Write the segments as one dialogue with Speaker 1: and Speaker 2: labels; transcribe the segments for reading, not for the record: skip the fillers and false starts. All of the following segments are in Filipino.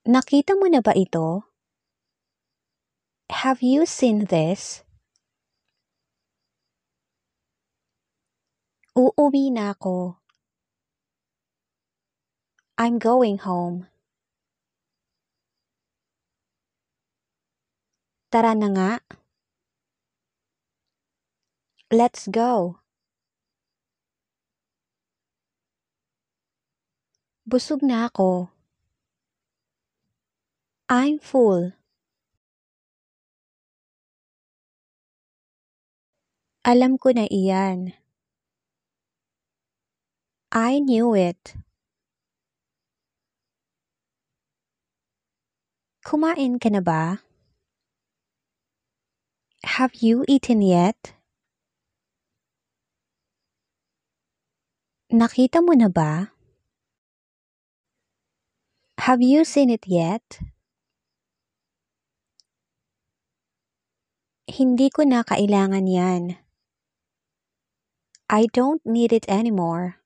Speaker 1: Nakita mo na ba ito? Have you seen this? Uuwi na ako. I'm going home. Tara na nga. Let's go. Busog na ako. I'm full. Alam ko na iyan. I knew it. Kumain ka na ba? Have you eaten yet? Nakita mo na ba? Have you seen it yet? Hindi ko na kailangan yan. I don't need it anymore.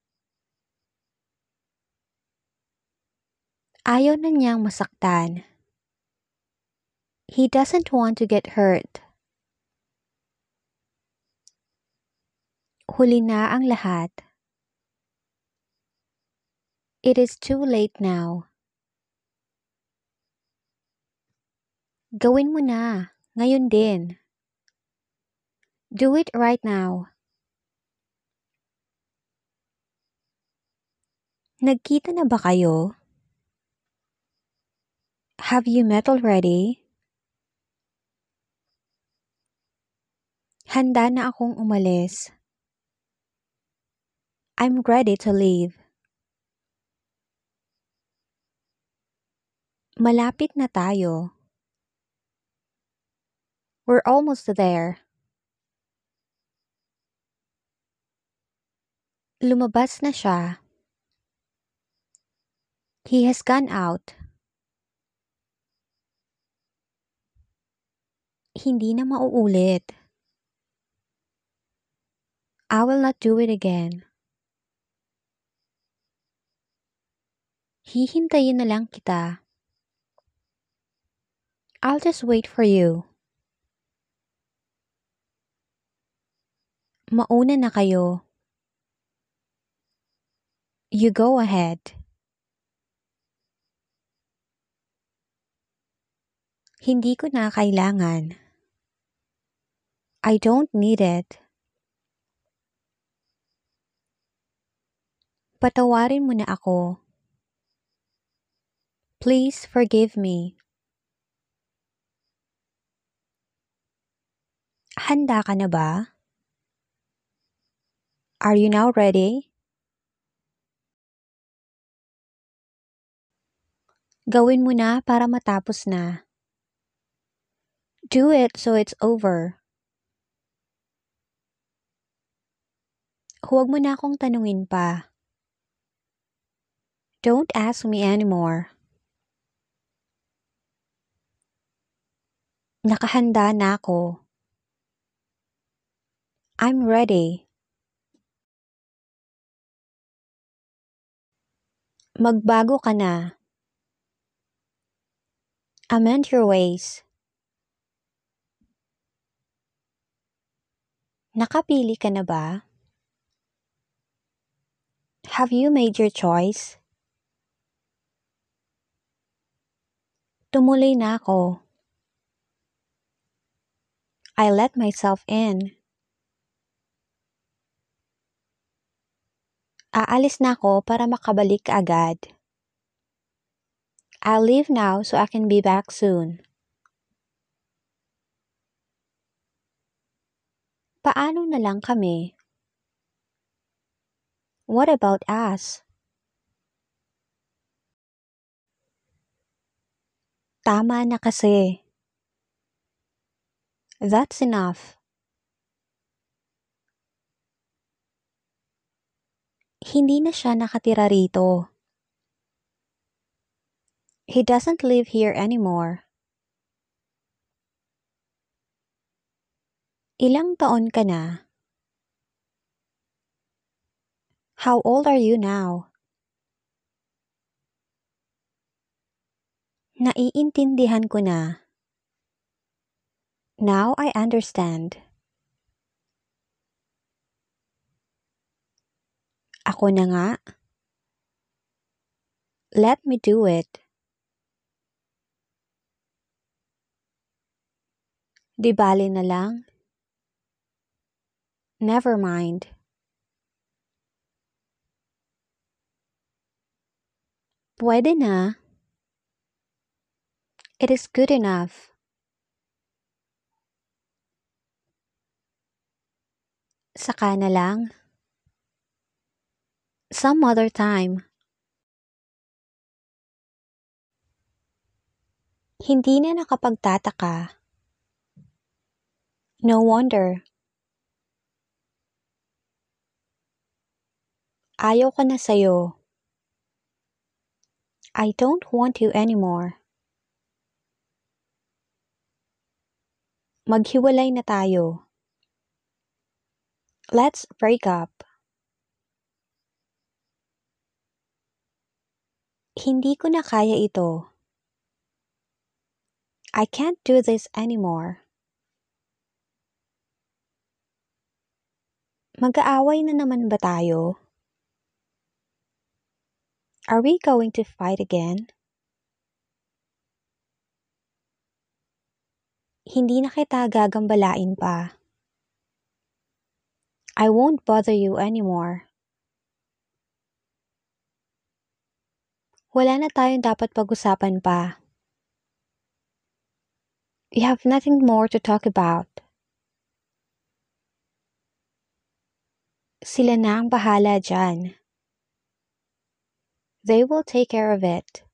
Speaker 1: Ayaw na niyang masaktan. He doesn't want to get hurt. Huli na ang lahat. It is too late now. Gawin mo na, ngayon din. Do it right now. Nagkita na ba kayo? Have you met already? Handa na akong umalis. I'm ready to leave. Malapit na tayo. We're almost there. Lumabas na siya. He has gone out. Hindi na mauulit. I will not do it again. Hihintayin na lang kita. I'll just wait for you. Mauna na kayo. You go ahead. Hindi ko na kailangan. I don't need it. Patawarin mo na ako. Please forgive me. Handa ka na ba? Are you now ready? Gawin mo na para matapos na. Do it so it's over. Huwag mo na akong tanungin pa. Don't ask me anymore. Nakahanda na ako. I'm ready. Magbago ka na. Amend your ways. Nakapili ka na ba? Have you made your choice? Tumuloy na ako. I let myself in. Aalis na ako para makabalik agad. I'll leave now so I can be back soon. Paano na lang kami? What about us? Tama na kasi. That's enough. Hindi na siya nakatira rito. He doesn't live here anymore. Ilang taon ka na? How old are you now? Naiintindihan ko na. Now I understand. Ako na nga. Let me do it. Di bali na lang. Never mind. Pwede na. It is good enough. Saka na lang. Some other time. Hindi na nakapagtataka. No wonder. Ayaw ko na sa'yo. I don't want you anymore. Maghiwalay na tayo. Let's break up. Hindi ko na kaya ito. I can't do this anymore. Mag-aaway na naman ba tayo? Are we going to fight again? Hindi na kita gagambalain pa. I won't bother you anymore. Wala na tayong dapat pag-usapan pa. We have nothing more to talk about. Sila na ang bahala dyan. They will take care of it.